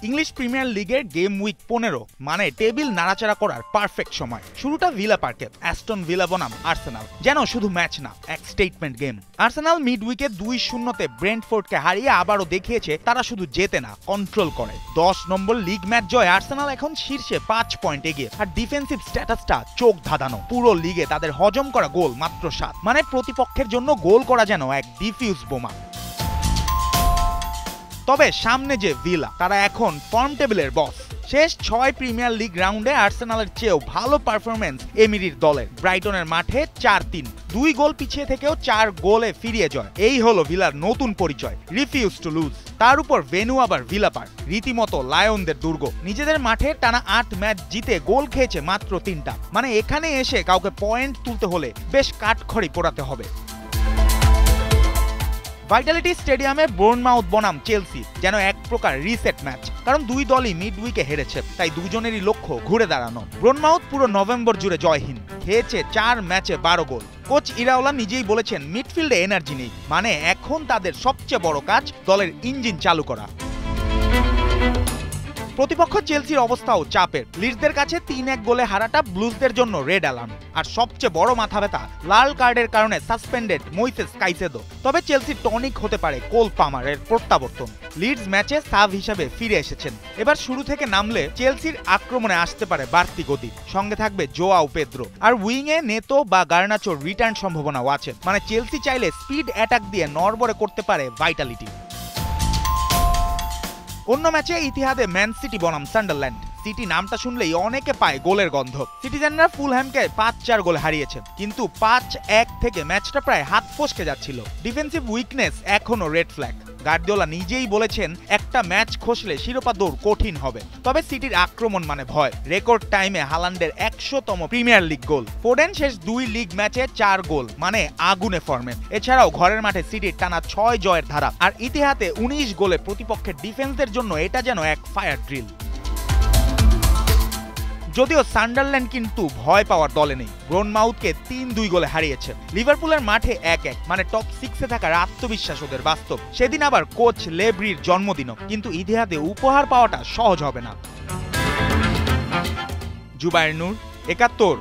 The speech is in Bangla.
ইংলিশ প্রিমিয়ার লিগের গেম উইক 15 মানে টেবিল নাড়াচাড়া করার পারফেক্ট সময়। শুরুটা ভিলা পার্কে, অ্যাস্টন ভিলা বনাম আর্সেনাল। যেন শুধু ম্যাচ না, এক স্টেটমেন্ট গেম। আর্সেনাল মিড উইকে 2-0 ব্রেন্টফোর্ডকে হারিয়ে আবারও দেখিয়েছে তারা শুধু জেতে না, কন্ট্রোল করে। 10 নম্বর লিগ ম্যাচ জয় আর্সেনাল এখন শীর্ষে 5 পয়েন্ট এগিয়ে। আর ডিফেন্সিভ স্ট্যাটাসটা চোখ ধাঁধানো। পুরো লিগে তাদের হজম করা গোল মাত্র 7, মানে প্রতিপক্ষের জন্য গোল করা যেন এক ডিফিউজ বোমা। তবে সামনে যে ভিলা, তারা এখন ফর্ম টেবিলের বস। শেষ 6 প্রিমিয়ার লিগ রাউন্ডে আর্সেনালের চেয়েও ভালো পারফরমেন্স এমিরির দলের। ব্রাইটনের মাঠে 4-3, 2 গোল পিছিয়ে থেকেও 4 গোলে ফিরিয়ে জয়। এই হলো ভিলার নতুন পরিচয়, রিফিউজ টু লুজ। তার উপর ভেন্যু আবার ভিলা পার্ক, রীতিমতো লায়নদের দুর্গ। নিজেদের মাঠে টানা 8 ম্যাচ জিতে গোল খেয়েছে মাত্র 3টা, মানে এখানে এসে কাউকে পয়েন্ট তুলতে হলে বেশ কাঠখড়ি পোড়াতে হবে। ভাইটালিটি স্টেডিয়ামে বোর্নমাউথ বনাম চেলসি যেন এক প্রকার রিসেট ম্যাচ, কারণ দুই দলই মিড উইকে হেরেছে, তাই দুজনেরই লক্ষ্য ঘুরে দাঁড়ানো। বোর্নমাউথ পুরো নভেম্বর জুড়ে জয়হীন, খেয়েছে 4 ম্যাচে 12 গোল। কোচ ইরাওলা নিজেই বলেছেন মিডফিল্ডে এনার্জি নেই, মানে এখন তাদের সবচেয়ে বড় কাজ দলের ইঞ্জিন চালু করা। প্রতিপক্ষ চেলসির অবস্থাও চাপের। লিডসদের কাছে 3-1 গোলে হারাটা ব্লুজদের জন্য রেড অ্যালার্ম। আর সবচেয়ে বড় মাথা ব্যথা, লাল কার্ডের কারণে সাসপেন্ডেড মোইসেস কাইসেদো। তবে চেলসির টনিক হতে পারে কোল পামারের প্রত্যাবর্তন। লিডস ম্যাচে সাব হিসাবে ফিরে এসেছেন। এবার শুরু থেকে নামলে চেলসির আক্রমণে আসতে পারে বাড়তি গতি। সঙ্গে থাকবে জোয়াও পেদ্রো, আর উইংয়ে নেতো বা গার্নাচোর রিটার্ন সম্ভাবনাও আছে। মানে চেলসি চাইলে স্পিড অ্যাটাক দিয়ে নড়বড়ে করতে পারে ভাইটালিটি। অন্য ম্যাচে ইতিহাদে ম্যান সিটি বনাম সান্ডারল্যান্ড। সিটি নামটা শুনলেই অনেকে পায় গোলের গন্ধ। সিটিজেনরা ফুলহ্যামকে 5-4 গোলে হারিয়েছে, কিন্তু 5-1 থেকে ম্যাচটা প্রায় হাত ফসকে যাচ্ছিল। ডিফেন্সিভ উইকনেস এখনো রেড ফ্ল্যাগ। গার্দিওলা নিজেই বলেছেন একটা ম্যাচ খসলে শিরোপা দৌড় কঠিন হবে। তবে সিটির আক্রমণ মানে ভয়। রেকর্ড টাইমে হালান্ডের 100তম প্রিমিয়ার লিগ গোল। ফোডেন শেষ 2 লিগ ম্যাচে 4 গোল, মানে আগুনে ফর্মে। এছাড়াও ঘরের মাঠে সিটির টানা 6 জয়ের ধারা। আর ইতিহাসে 19 গোলে প্রতিপক্ষের ডিফেন্সের জন্য এটা যেন এক ফায়ার ড্রিল। যদিও সান্ডারল্যান্ড কিন্তু ভয় পাওয়ার দলে নেই। বোর্নমাউথকে 3-2 গোলে হারিয়েছে। লিভারপুলের মাঠে 1-1, মানে টপ 6-এ থাকার আত্মবিশ্বাস ওদের বাস্তব। সেদিন আবার কোচ লেব্রির জন্মদিনও, কিন্তু ইতিহাসে উপহার পাওয়াটা সহজ হবে না। জুবায়ের নূর, 71।